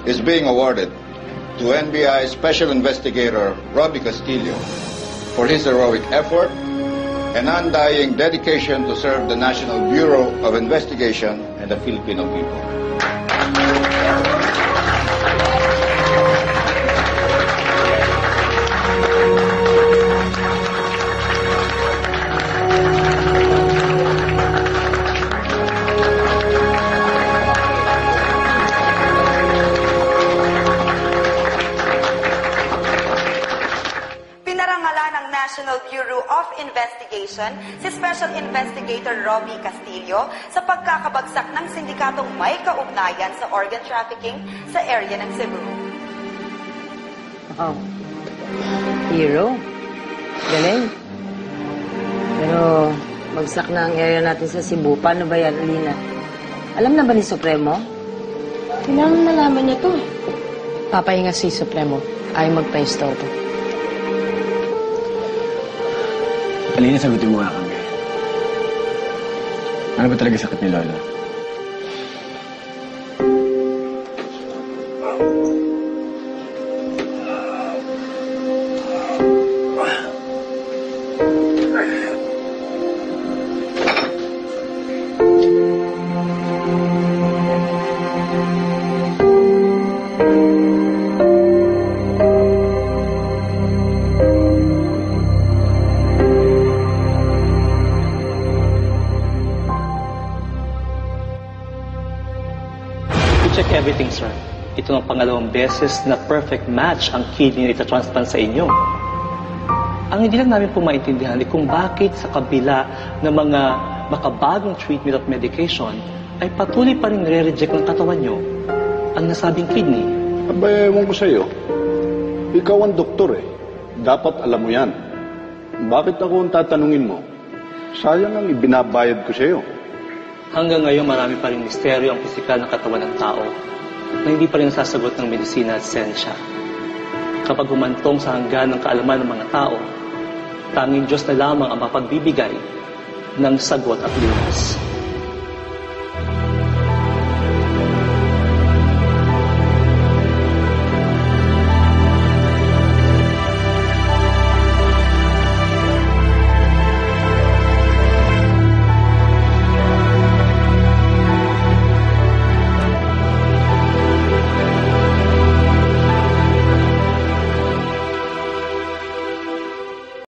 is being awarded to NBI Special Investigator Robbie Castillo for his heroic effort and undying dedication to serve the National Bureau of Investigation and the Filipino people. National Bureau of Investigation si Special Investigator Robbie Castillo sa pagkakabagsak ng sindikatong may kaugnayan sa organ trafficking sa area ng Cebu. Wow. Hero. Galing. Pero bagsak na ang area natin sa Cebu. Paano ba yan, Alina? Alam na ba ni Supremo? Kailangan nalaman niya to. Papahinga si Supremo. Ayaw magpa-istorbo. Alina, sagutin mo nga kami. Ano ba talaga sakit ni Lola? Check everything, sir. Ito ang pangalawang beses na perfect match ang kidney na itatransplant sa inyo. Ang hindi lang namin po maintindihan ay kung bakit sa kabila ng mga makabagong treatment at medication ay patuloy pa rin re-reject ng katawan nyo ang nasabing kidney. Aba, ewan ko sa'yo. Ikaw ang doktor eh. Dapat alam mo yan. Bakit ako ang tatanungin mo? Sayang ang ibinabayad ko sa'yo. Hanggang ngayon, marami pa rin misteryo ang pisikal ng katawan ng tao na hindi pa rin nasasagot ng medisina at siyensya. Kapag humantong sa hanggan ng kaalaman ng mga tao, tanging Diyos na lamang ang mapagbibigay ng sagot at lunas.